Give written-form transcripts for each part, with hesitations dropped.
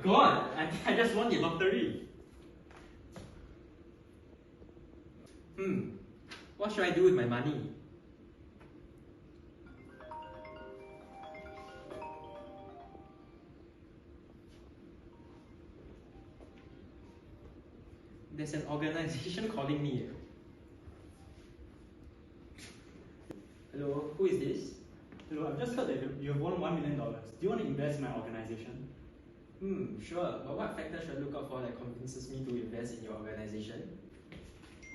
Go on, I just won the lottery. What should I do with my money? There's an organization calling me. Hello, who is this? Hello, I've just heard that you have won $1 million. Do you want to invest in my organization? Sure, but what factors should I look out for that convinces me to invest in your organization?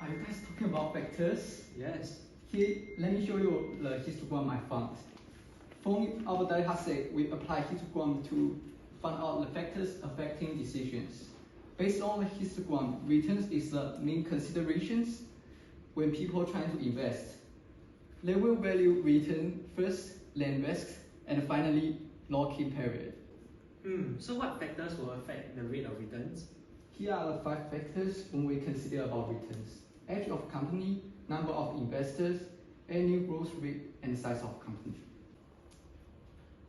Are you guys talking about factors? Yes. Here, let me show you the histogram of my fund. From our data set, we apply histogram to find out the factors affecting decisions. Based on the histogram, returns is the main considerations when people try to invest. They will value return first, then risk, and finally lock-in period. So what factors will affect the rate of returns? Here are the 5 factors when we consider about returns: age of company, number of investors, annual growth rate, and size of company.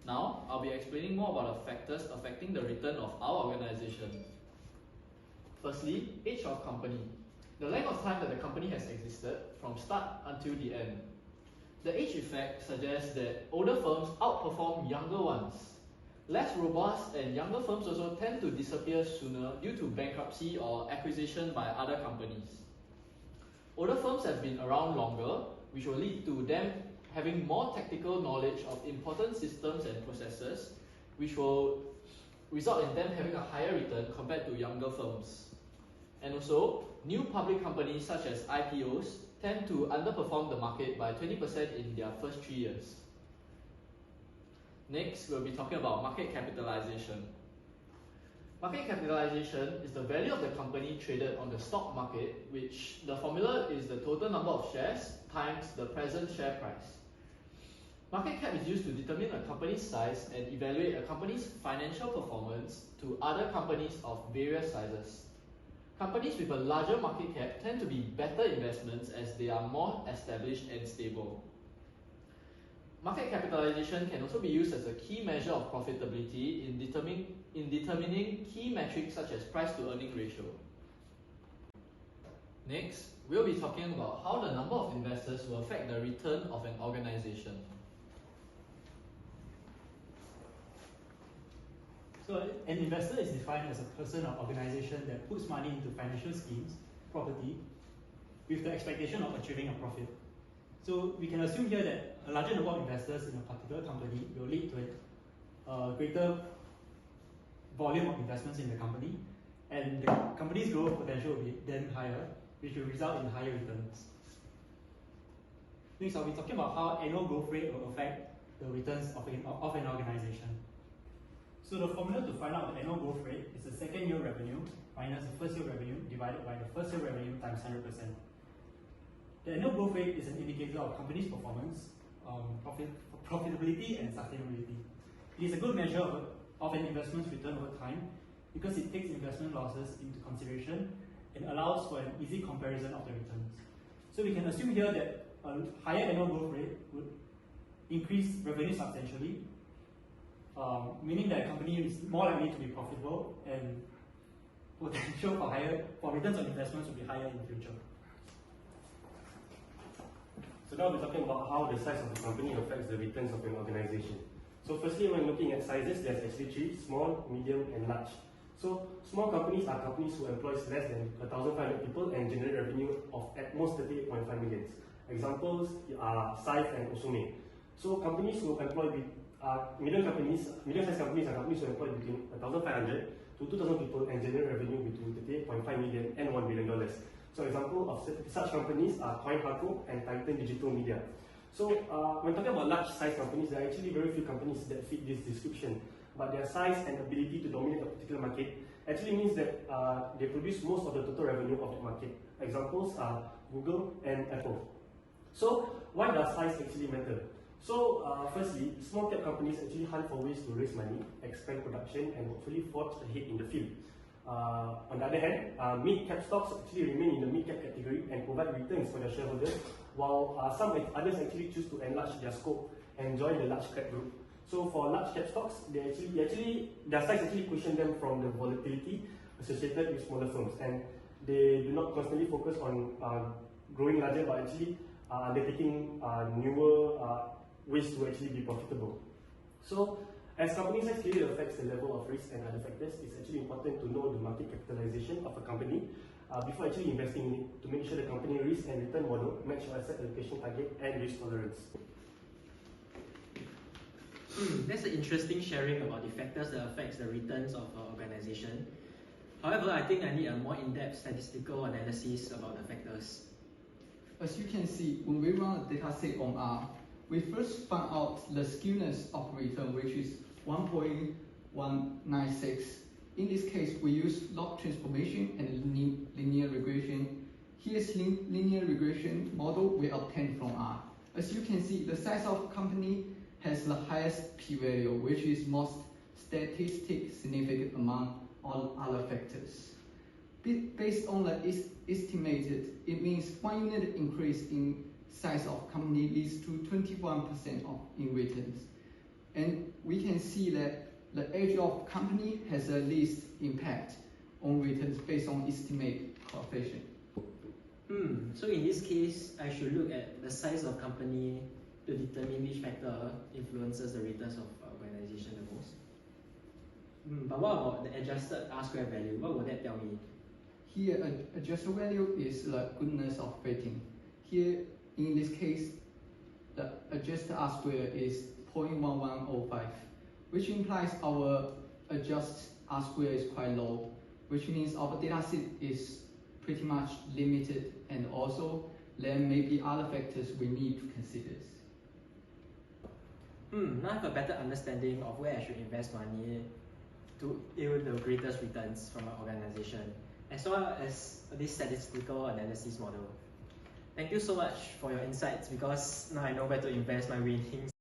Now, I'll be explaining more about the factors affecting the return of our organization. Firstly, age of company. The length of time that the company has existed from start until the end. The age effect suggests that older firms outperform younger ones. Less robust and younger firms also tend to disappear sooner due to bankruptcy or acquisition by other companies. Older firms have been around longer, which will lead to them having more tactical knowledge of important systems and processes, which will result in them having a higher return compared to younger firms. And also, new public companies such as IPOs tend to underperform the market by 20% in their first 3 years. Next, we'll be talking about market capitalization. Market capitalization is the value of the company traded on the stock market, which the formula is the total number of shares times the present share price. Market cap is used to determine a company's size and evaluate a company's financial performance to other companies of various sizes. Companies with a larger market cap tend to be better investments as they are more established and stable. Market capitalization can also be used as a key measure of profitability in determining key metrics such as price to earning ratio. Next, we'll be talking about how the number of investors will affect the return of an organization. So an investor is defined as a person or organization that puts money into financial schemes, property, with the expectation of achieving a profit. So we can assume here that a larger number of investors in a particular company will lead to a greater volume of investments in the company, and the company's growth potential will be then higher, which will result in higher returns. Next, I'll be talking about how annual growth rate will affect the returns of an organization. So the formula to find out the annual growth rate is the second year revenue minus the first year revenue divided by the first year revenue times 100%. The annual growth rate is an indicator of company's performance, profitability and sustainability. It is a good measure of an investment's return over time because it takes investment losses into consideration and allows for an easy comparison of the returns. So we can assume here that a higher annual growth rate would increase revenue substantially, meaning that a company is more likely to be profitable and potential for returns on investments will be higher in the future. So now we're talking about how the size of the company affects the returns of an organization. So firstly, when looking at sizes, there's actually 3: small, medium, and large. So small companies are companies who employ less than 1,500 people and generate revenue of at most 38.5 million. Examples are Saif and Usume. So companies who employ medium-sized companies are companies who employ between 1,500 to 2,000 people and generate revenue between 38.5 million and $1 billion. So example of such companies are CoinHarco and Titan Digital Media. So when talking about large-sized companies, there are actually very few companies that fit this description. But their size and ability to dominate a particular market actually means that they produce most of the total revenue of the market. Examples are Google and Apple. So why does size actually matter? So firstly, small cap companies actually hunt for ways to raise money, expand production, and hopefully forge ahead in the field. On the other hand, mid-cap stocks actually remain in the mid-cap category and provide returns for their shareholders, while some others actually choose to enlarge their scope and join the large cap group. So for large cap stocks, their size actually cushion them from the volatility associated with smaller firms, and they do not constantly focus on growing larger, but actually undertaking newer ways to actually be profitable. So as company size clearly affects the level of risk and other factors, it's actually important to know the market capitalization of a company before actually investing in it, to make sure the company risk and return model match your asset allocation target and risk tolerance. That's an interesting sharing about the factors that affects the returns of an organization. However, I think I need a more in-depth statistical analysis about the factors. As you can see, when we run a data set on R, we first found out the skewness of return, which is 1.196. In this case, we use log transformation and linear regression. Here's linear regression model we obtained from R. As you can see, the size of company has the highest p-value, which is most statistically significant among all other factors. Based on the estimated, it means 1 unit increase in size of company leads to 21% in returns. And we can see that the age of company has the least impact on returns based on estimate coefficient. So in this case, I should look at the size of company to determine which factor influences the returns of organization the most. But what about the adjusted R-squared value? What would that tell me? Here, adjusted value is the goodness of rating. Here, in this case, the adjusted R-squared is 0.1105, which implies our adjusted R-squared is quite low, which means our data set is pretty much limited, and also there may be other factors we need to consider. Now I have a better understanding of where I should invest money to yield the greatest returns from an organization, as well as this statistical analysis model. Thank you so much for your insights, because now I know where to invest my winnings.